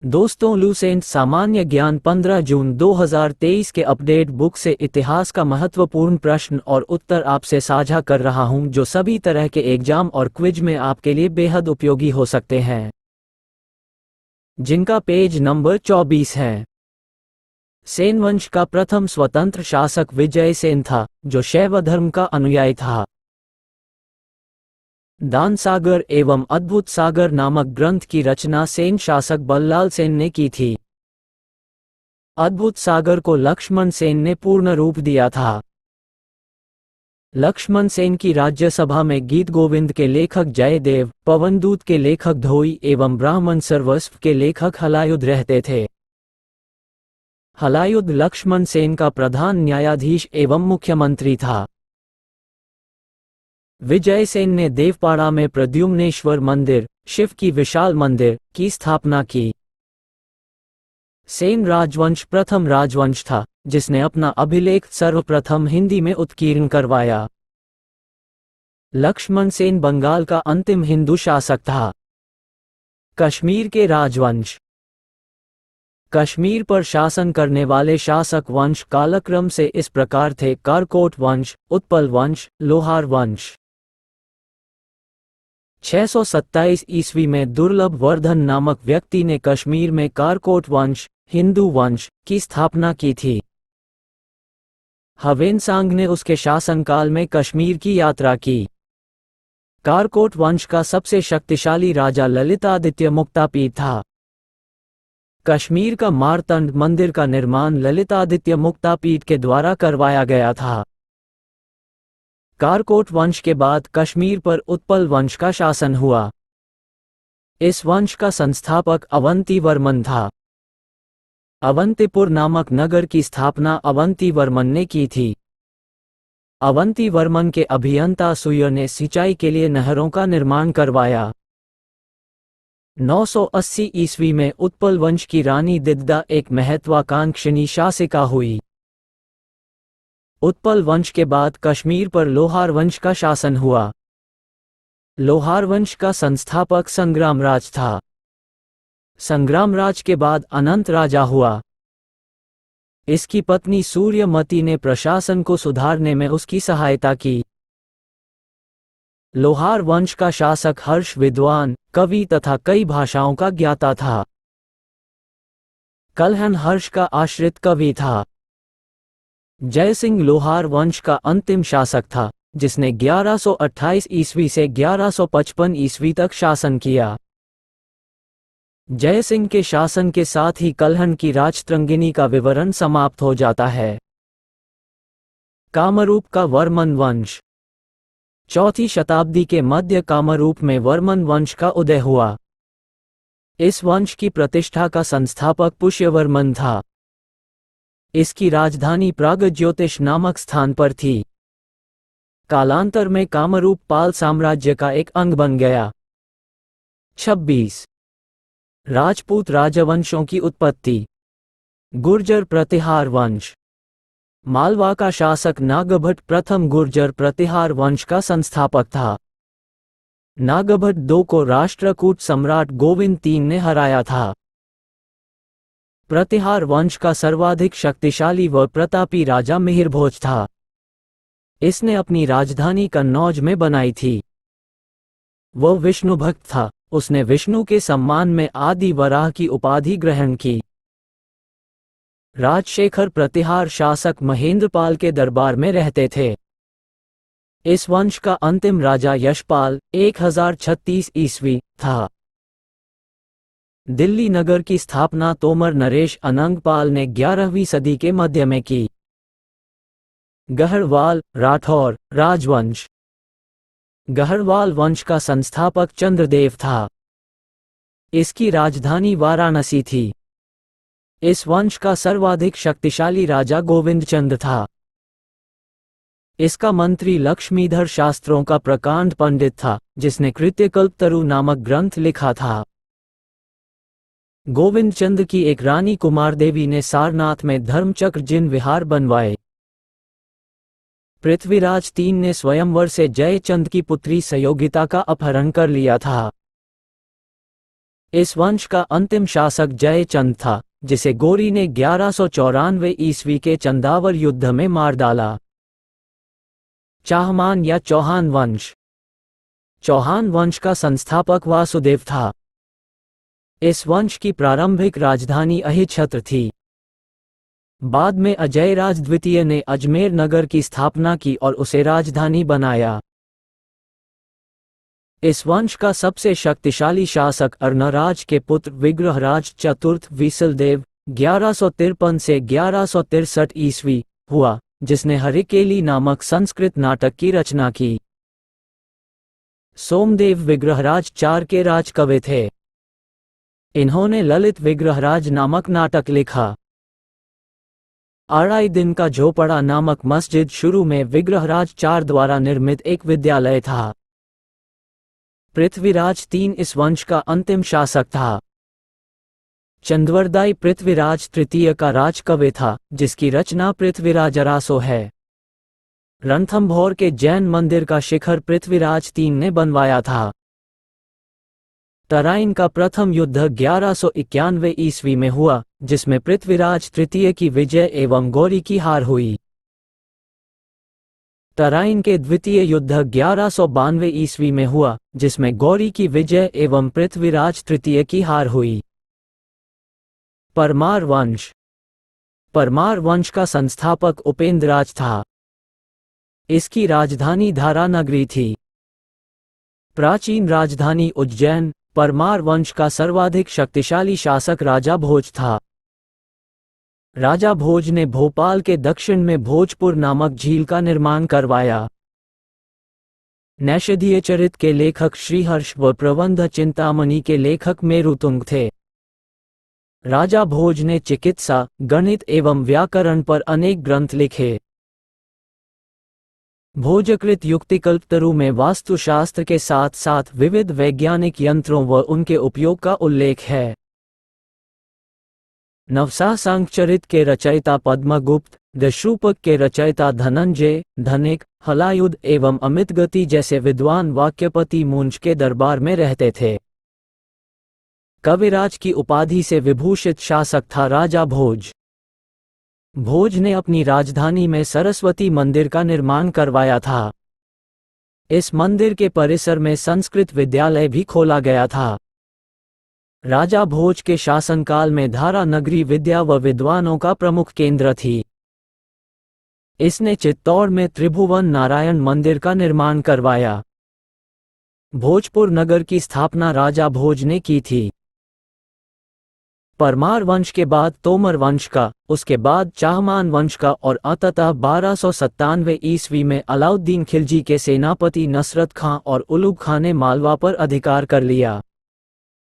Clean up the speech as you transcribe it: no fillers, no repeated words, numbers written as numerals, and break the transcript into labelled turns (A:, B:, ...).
A: दोस्तों, लूसेंट सामान्य ज्ञान 15 जून 2023 के अपडेट बुक से इतिहास का महत्वपूर्ण प्रश्न और उत्तर आपसे साझा कर रहा हूं, जो सभी तरह के एग्जाम और क्विज में आपके लिए बेहद उपयोगी हो सकते हैं। जिनका पेज नंबर 24 है। सेन वंश का प्रथम स्वतंत्र शासक विजय सेन था, जो शैव धर्म का अनुयायी था। दान सागर एवं अद्भुत सागर नामक ग्रंथ की रचना सेन शासक बल्लाल सेन ने की थी। अद्भुत सागर को लक्ष्मण सेन ने पूर्ण रूप दिया था। लक्ष्मण सेन की राज्यसभा में गीत गोविंद के लेखक जयदेव, पवनदूत के लेखक धोई एवं ब्राह्मण सर्वस्व के लेखक हलायुध रहते थे। हलायुध लक्ष्मण सेन का प्रधान न्यायाधीश एवं मुख्यमंत्री था। विजय सेन ने देवपाड़ा में प्रद्युम्नेश्वर मंदिर, शिव की विशाल मंदिर, की स्थापना की। सेन राजवंश प्रथम राजवंश था, जिसने अपना अभिलेख सर्वप्रथम हिंदी में उत्कीर्ण करवाया। लक्ष्मण सेन बंगाल का अंतिम हिंदू शासक था। कश्मीर के राजवंश। कश्मीर पर शासन करने वाले शासक वंश कालक्रम से इस प्रकार थे: कारकोट वंश, उत्पल वंश, लोहार वंश। 627 ईस्वी में दुर्लभ वर्धन नामक व्यक्ति ने कश्मीर में कारकोट वंश, हिंदू वंश, की स्थापना की थी। हवेनसांग ने उसके शासनकाल में कश्मीर की यात्रा की। कारकोट वंश का सबसे शक्तिशाली राजा ललितादित्य मुक्तापीड था। कश्मीर का मारतंड मंदिर का निर्माण ललितादित्य मुक्तापीड के द्वारा करवाया गया था। कारकोट वंश के बाद कश्मीर पर उत्पल वंश का शासन हुआ। इस वंश का संस्थापक अवंतीवर्मन था। अवंतीपुर नामक नगर की स्थापना अवंतीवर्मन ने की थी। अवंतीवर्मन के अभियंता सुयर ने सिंचाई के लिए नहरों का निर्माण करवाया। 980 ईस्वी में उत्पल वंश की रानी दिद्दा एक महत्वाकांक्षिणी शासिका हुई। उत्पल वंश के बाद कश्मीर पर लोहार वंश का शासन हुआ। लोहार वंश का संस्थापक संग्रामराज था। संग्रामराज के बाद अनंत राजा हुआ। इसकी पत्नी सूर्यमती ने प्रशासन को सुधारने में उसकी सहायता की। लोहार वंश का शासक हर्ष विद्वान, कवि तथा कई भाषाओं का ज्ञाता था। कल्हण हर्ष का आश्रित कवि था। जयसिंह लोहार वंश का अंतिम शासक था, जिसने 1128 ईस्वी से 1155 ईस्वी तक शासन किया। जयसिंह के शासन के साथ ही कल्हण की राजतरंगिणी का विवरण समाप्त हो जाता है। कामरूप का वर्मन वंश। 4वीं शताब्दी के मध्य कामरूप में वर्मन वंश का उदय हुआ। इस वंश की प्रतिष्ठा का संस्थापक पुष्यवर्मन था। इसकी राजधानी प्रागज्योतिष नामक स्थान पर थी। कालांतर में कामरूप पाल साम्राज्य का एक अंग बन गया। 26 राजपूत राजवंशों की उत्पत्ति। गुर्जर प्रतिहार वंश। मालवा का शासक नागभट्ट प्रथम गुर्जर प्रतिहार वंश का संस्थापक था। नागभट्ट II को राष्ट्रकूट सम्राट गोविंद III ने हराया था। प्रतिहार वंश का सर्वाधिक शक्तिशाली व प्रतापी राजा मिहिरभोज था। इसने अपनी राजधानी कन्नौज में बनाई थी। वह विष्णु भक्त था। उसने विष्णु के सम्मान में आदि वराह की उपाधि ग्रहण की। राजशेखर प्रतिहार शासक महेंद्रपाल के दरबार में रहते थे। इस वंश का अंतिम राजा यशपाल 1036 ईस्वी था। दिल्ली नगर की स्थापना तोमर नरेश अनंगपाल ने 11वीं सदी के मध्य में की। गहरवाल राठौर राजवंश। गहरवाल वंश का संस्थापक चंद्रदेव था। इसकी राजधानी वाराणसी थी। इस वंश का सर्वाधिक शक्तिशाली राजा गोविंद चंद्र था। इसका मंत्री लक्ष्मीधर शास्त्रों का प्रकांड पंडित था, जिसने कृत्यकल्पतरु नामक ग्रंथ लिखा था। गोविंद चंद्र की एक रानी कुमारदेवी ने सारनाथ में धर्मचक्र जिन विहार बनवाए। पृथ्वीराज III ने स्वयंवर से जयचंद की पुत्री सयोगिता का अपहरण कर लिया था। इस वंश का अंतिम शासक जयचंद था, जिसे गोरी ने 1194 ईस्वी के चंदावर युद्ध में मार डाला। चाहमान या चौहान वंश। चौहान वंश का संस्थापक वासुदेव था। इस वंश की प्रारंभिक राजधानी अहिच्छत्र थी। बाद में अजयराज द्वितीय ने अजमेर नगर की स्थापना की और उसे राजधानी बनाया। इस वंश का सबसे शक्तिशाली शासक अर्णराज के पुत्र विग्रहराज चतुर्थ विसलदेव 1153 से 1163 ईस्वी हुआ, जिसने हरिकेली नामक संस्कृत नाटक की रचना की। सोमदेव विग्रहराज IV के राजकवि थे। इन्होंने ललित विग्रहराज नामक नाटक लिखा। अढ़ाई दिन का झोपड़ा नामक मस्जिद शुरू में विग्रहराज IV द्वारा निर्मित एक विद्यालय था। पृथ्वीराज III इस वंश का अंतिम शासक था। चंद्रवरदाई पृथ्वीराज तृतीय का राजकवि था, जिसकी रचना पृथ्वीराजरासो है। रणथंभौर के जैन मंदिर का शिखर पृथ्वीराज III ने बनवाया था। तराइन का प्रथम युद्ध 1191 ईस्वी में हुआ, जिसमें पृथ्वीराज तृतीय की विजय एवं गौरी की हार हुई। तराइन के द्वितीय युद्ध 1192 ईस्वी में हुआ, जिसमें गौरी की विजय एवं पृथ्वीराज तृतीय की हार हुई। परमार वंश। परमार वंश का संस्थापक उपेंद्रराज था। इसकी राजधानी धारानगरी थी। प्राचीन राजधानी उज्जैन। परमार वंश का सर्वाधिक शक्तिशाली शासक राजा भोज था। राजा भोज ने भोपाल के दक्षिण में भोजपुर नामक झील का निर्माण करवाया। नैषधीय चरित के लेखक श्रीहर्ष व प्रबंध चिंतामणि के लेखक मेरुतुंग थे। राजा भोज ने चिकित्सा, गणित एवं व्याकरण पर अनेक ग्रंथ लिखे। भोजकृत युक्तिकल्पतरु में वास्तुशास्त्र के साथ साथ विविध वैज्ञानिक यंत्रों व उनके उपयोग का उल्लेख है। नवसासांकचरित के रचयिता पद्मगुप्त, दशरूपक के रचयिता धनंजय, धनिक, हलायुध एवं अमितगति जैसे विद्वान वाक्यपति मुंज के दरबार में रहते थे। कविराज की उपाधि से विभूषित शासक था राजा भोज। भोज ने अपनी राजधानी में सरस्वती मंदिर का निर्माण करवाया था। इस मंदिर के परिसर में संस्कृत विद्यालय भी खोला गया था। राजा भोज के शासनकाल में धारा नगरी विद्या व विद्वानों का प्रमुख केंद्र थी। इसने चित्तौड़ में त्रिभुवन नारायण मंदिर का निर्माण करवाया। भोजपुर नगर की स्थापना राजा भोज ने की थी। परमार वंश के बाद तोमर वंश का, उसके बाद चाहमान वंश का और अंततः 1297 ईस्वी में अलाउद्दीन खिलजी के सेनापति नसरत खां और उलुग खां ने मालवा पर अधिकार कर लिया।